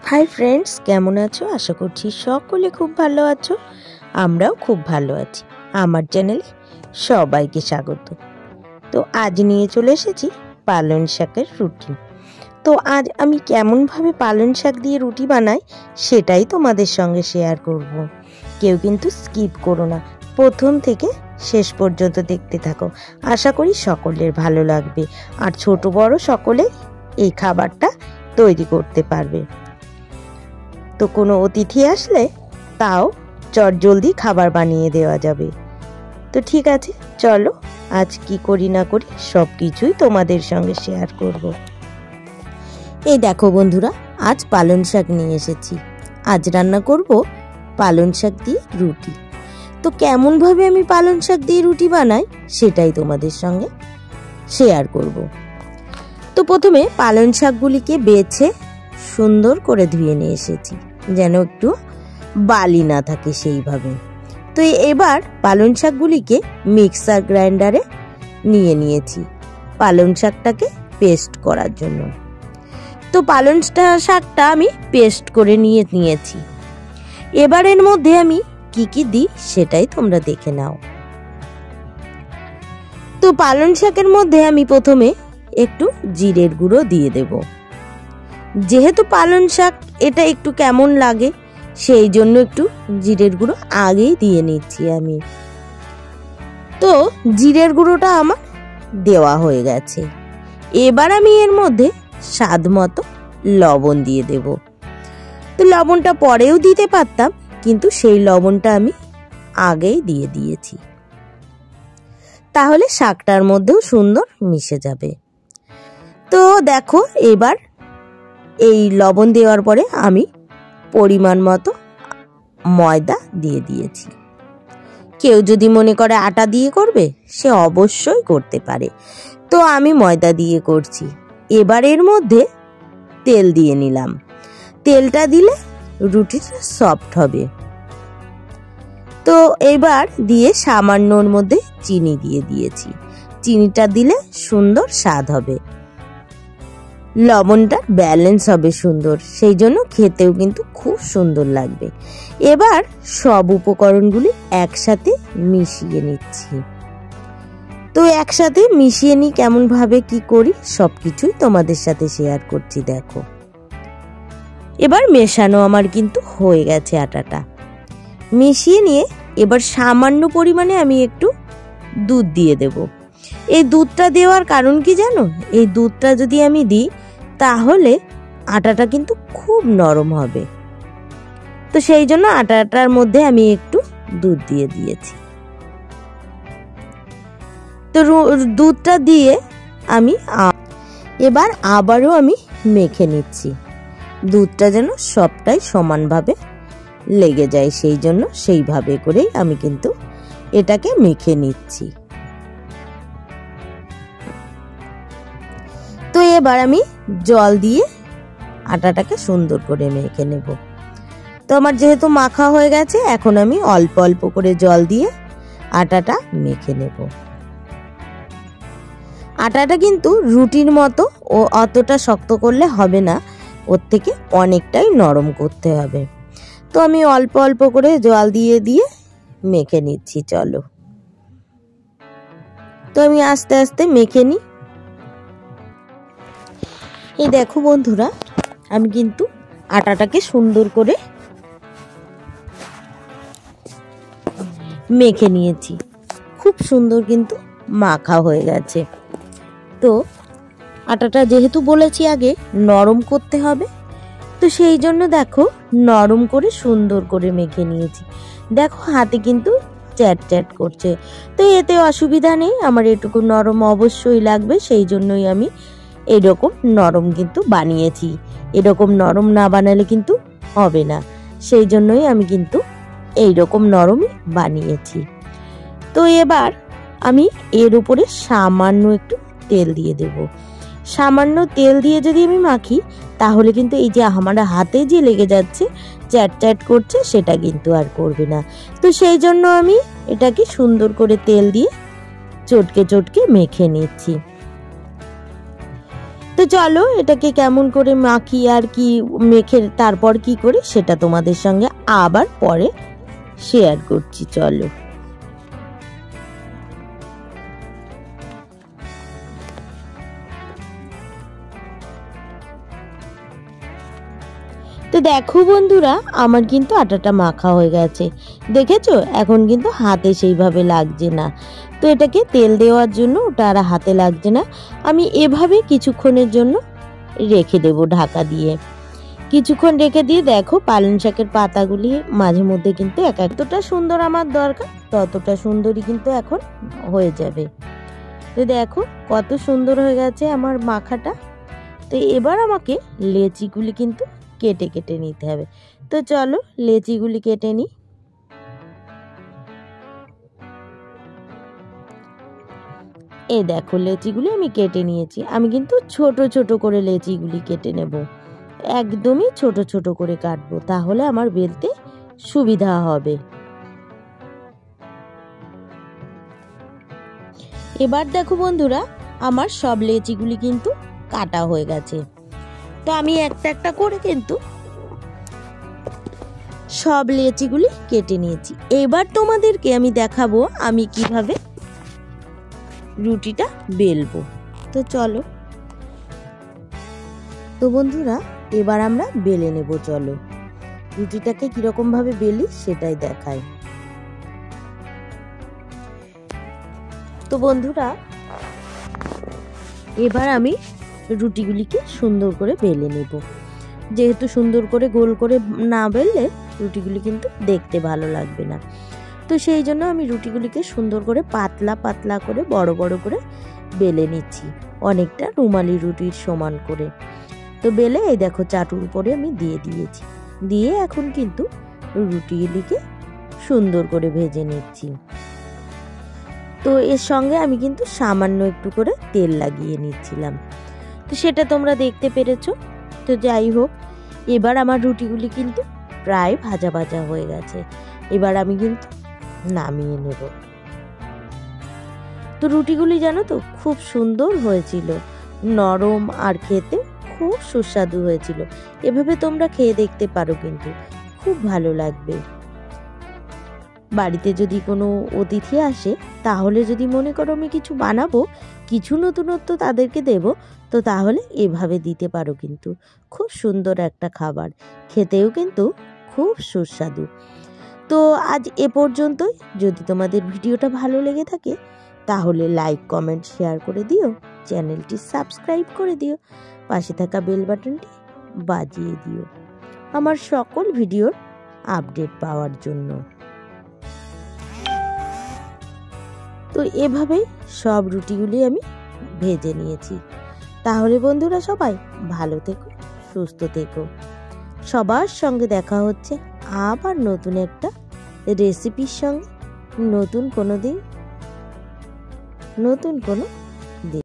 Hi friends, কেমন আছো? আশা করছি সকলে খুব ভালো আছো। আমরাও খুব ভালো আছি। আমার চ্যানেলে সবাইকে স্বাগত। তো আজ নিয়ে চলে এসেছি পালং শাকের রুটি। তো আজ আমি কেমনভাবে পালং শাক দিয়ে রুটি বানাই সেটাই তোমাদের সঙ্গে শেয়ার করব। কেউ কিন্তু স্কিপ করো না, প্রথম থেকে শেষ পর্যন্ত দেখতে থাকো। আশা করি সকলের ভালো লাগবে, আর ছোট বড় সকলে এই খাবারটা তৈরি করতে পারবে। তো কোনো অতিথি আসলে তাও চটজলদি খাবার বানিয়ে দেওয়া যাবে। তো ঠিক আছে, চলো আজ কি করি না করি সব কিছুই তোমাদের সঙ্গে শেয়ার করব। এই দেখো বন্ধুরা, আজ পালং শাক নিয়ে এসেছি। আজ রান্না করব পালং শাক দিয়ে রুটি। তো কেমনভাবে আমি পালং শাক দিয়ে রুটি বানাই সেটাই তোমাদের সঙ্গে শেয়ার করব। তো প্রথমে পালং শাকগুলিকে বেছে সুন্দর করে ধুয়ে নিয়ে এসেছি, যেন একটু বালি না থাকে সেইভাবে। তো এবার পালং শাকগুলিকে মিক্সার গ্রাইন্ডারে নিয়ে নিয়েছি পালং শাকটাকে পেস্ট করার জন্য। তো পালং শাকটা আমি পেস্ট করে নিয়েছি। এবার এর মধ্যে আমি কি কি দিই সেটাই তোমরা দেখে নাও। তো পালং শাকের মধ্যে আমি প্রথমে একটু জিরের গুঁড়ো দিয়ে দেব। যেহেতু পালং শাক এটা একটু কেমন লাগে সেই জন্য একটু জিরের গুঁড়ো আগেই দিয়ে নিচ্ছি আমি। তো জিরের গুঁড়োটা আমার দেওয়া হয়ে গেছে। এবার আমি এর মধ্যে স্বাদ মতো লবণ দিয়ে দেব। তো লবণটা পরেও দিতে পারতাম, কিন্তু সেই লবণটা আমি আগেই দিয়ে দিয়েছি, তাহলে শাকটার মধ্যেও সুন্দর মিশে যাবে। তো দেখো, এবার এই লবণ দেওয়ার পরে আমি পরিমাণ মতো ময়দা দিয়ে দিয়েছি। কেউ যদি মনে করে আটা দিয়ে করবে সে অবশ্যই করতে পারে, তো আমি ময়দা দিয়ে করছি। এবার এর মধ্যে তেল দিয়ে নিলাম। তেলটা দিলে রুটিটা সফট হবে। তো এবার দিয়ে সামান্যর মধ্যে চিনি দিয়ে দিয়েছি। চিনিটা দিলে সুন্দর স্বাদ হবে, লবণটা ব্যালেন্স হবে সুন্দর, সেই জন্য খেতেও কিন্তু খুব সুন্দর লাগবে। এবার সব উপকরণগুলি একসাথে মিশিয়ে নিচ্ছি। তো একসাথে মিশিয়ে নিই, কেমনভাবে কি করি সব কিছুই তোমাদের সাথে শেয়ার করছি। দেখো, এবার মেশানো আমার কিন্তু হয়ে গেছে। আটাটা মিশিয়ে নিয়ে এবার সামান্য পরিমাণে আমি একটু দুধ দিয়ে দেব। এই দুধটা দেওয়ার কারণ কি জানো? এই দুধটা যদি আমি দিই তাহলে আটাটা কিন্তু খুব নরম হবে। তো সেই জন্য আটাটার মধ্যে আমি একটু দুধ দিয়ে দিয়েছি। তো দুধটা দিয়ে আমি এবার আবারও আমি মেখে নিচ্ছি। দুধটা যেন সবটাই সমানভাবে লেগে যায়, সেই জন্য সেইভাবে করেই আমি কিন্তু এটাকে মেখে নিচ্ছি। তো এবার আমি জল দিয়ে আটাটাকে সুন্দর করে মেখে নেব। তো আমার যেহেতু মাখা হয়ে গেছে, এখন আমি অল্প অল্প করে জল দিয়ে আটাটা মেখে নেব। আটাটা কিন্তু রুটির মতো ও অতটা শক্ত করলে হবে না, ওর থেকে অনেকটাই নরম করতে হবে। তো আমি অল্প অল্প করে জল দিয়ে দিয়ে মেখে নিচ্ছি। চলো, তো আমি আস্তে আস্তে মেখে নিই। এই দেখো বন্ধুরা, আমি কিন্তু আটাটাকে সুন্দর করে মেখে নিয়েছি। খুব সুন্দর কিন্তু মাখা হয়ে গেছে। তো আটাটা যেহেতু বলেছি আগে নরম করতে হবে, তো সেই জন্য দেখো নরম করে সুন্দর করে মেখে নিয়েছি। দেখো হাতে কিন্তু চ্যাট চ্যাট করছে, তো এতে অসুবিধা নেই। আমার এটুকু নরম অবশ্যই লাগবে, সেই জন্যই আমি এরকম নরম কিন্তু বানিয়েছি। এরকম নরম না বানালে কিন্তু হবে না, সেই জন্যই আমি কিন্তু এইরকম নরমই বানিয়েছি। তো এবার আমি এর উপরে সামান্য একটু তেল দিয়ে দেব। সামান্য তেল দিয়ে যদি আমি মাখি তাহলে কিন্তু এই যে আমার হাতে যে লেগে যাচ্ছে, চ্যাট চ্যাট করছে, সেটা কিন্তু আর করবে না। তো সেই জন্য আমি এটাকে সুন্দর করে তেল দিয়ে চটকে চটকে মেখে নিচ্ছি। তো চলো এটাকে কেমন করে মাখি আর কি মেখে তারপর কি করি সেটা তোমাদের সঙ্গে আবার পরে শেয়ার করছি। চলো। তো দেখো বন্ধুরা, আমার কিন্তু আটাটা মাখা হয়ে গেছে, দেখেছো? এখন কিন্তু হাতে সেইভাবে লাগছে না। তো এটাকে তেল দেওয়ার জন্য ওটা আর হাতে লাগছে না। আমি এভাবে কিছুক্ষণের জন্য রেখে দেব ঢাকা দিয়ে। কিছুক্ষণ রেখে দিয়ে দেখো পালং শাকের পাতাগুলি মাঝে মধ্যে কিন্তু এতটা সুন্দর আমার দরকার ততটা সুন্দরই কিন্তু এখন হয়ে যাবে। তো দেখো কত সুন্দর হয়ে গেছে আমার মাখাটা। তো এবার আমাকে লেচিগুলি কিন্তু কেটে কেটে নিতে হবে। তো চলো লেচিগুলি কেটে নিই। এই দেখো লেচিগুলি আমি কেটে নিয়েছি। আমি কিন্তু ছোট ছোট করে লেচিগুলি কেটে নেব, একদমই ছোট ছোট করে কাটবো, তাহলে আমার বেলতে সুবিধা হবে। এবার দেখো বন্ধুরা, আমার সব লেচিগুলি কিন্তু কাটা হয়ে গেছে। তো আমি একটা একটা করে কিন্তু সব লেচিগুলি কেটে নিয়েছি। এবার তোমাদেরকে আমি দেখাবো আমি কিভাবে রুটিটা বেলবো। তো চলো। তো বন্ধুরা এবার আমরা বেলে নেব। চলো রুটিটাকে কিরকম ভাবে বেলি সেটাই দেখাই। তো বন্ধুরা এবার আমি রুটিগুলিকে সুন্দর করে বেলে নেব। যেহেতু সুন্দর করে গোল করে না বেললে রুটিগুলি কিন্তু দেখতে ভালো লাগবে না। তো সেই জন্য আমি রুটিগুলিকে সুন্দর করে পাতলা পাতলা করে বড় বড় করে বেলে নিচ্ছি, অনেকটা রুমালি রুটির সমান করে। তো বেলে এই দেখো চাটুর উপরে আমি দিয়ে দিয়েছি। দিয়ে এখন কিন্তু রুটিগুলিকে সুন্দর করে ভেজে নিচ্ছি। তো এর সঙ্গে আমি কিন্তু সামান্য একটু করে তেল লাগিয়ে নিচ্ছিলাম। তো সেটা তোমরা দেখতে পেরেছো। তো যাই হোক, এবার আমার রুটিগুলি কিন্তু প্রায় ভাজা ভাজা হয়ে গেছে। এবার আমি কিন্তু নামিয়ে নেব। তো রুটিগুলি জানো তো খুব সুন্দর হয়েছিল, নরম আর খেতে খুব সুস্বাদু হয়েছিল। এভাবে তোমরা খেয়ে দেখতে পারো, কিন্তু খুব ভালো লাগবে। বাড়িতে যদি কোনো অতিথি আসে তাহলে যদি মনে করো আমি কিছু বানাবো, কিছু নতুনত্ব তাদেরকে দেব, তো তাহলে এভাবে দিতে পারো। কিন্তু খুব সুন্দর একটা খাবার, খেতেও কিন্তু খুব সুস্বাদু। তো আজ এ পর্যন্তই। যদি তোমাদের ভিডিওটা ভালো লেগে থাকে তাহলে লাইক কমেন্ট শেয়ার করে দিও, চ্যানেলটি সাবস্ক্রাইব করে দিও, পাশে থাকা বেল বাটনটি বাজিয়ে দিও আমার সকল ভিডিওর আপডেট পাওয়ার জন্য। তো এভাবেই সব রুটিগুলি আমি ভেজে নিয়েছি। তাহলে বন্ধুরা সবাই ভালো থেকো, সুস্থ থেকো। সবার সঙ্গে দেখা হচ্ছে আবার নতুন একটা রেসিপির সঙ্গে, নতুন কোনো দিন, নতুন কোনো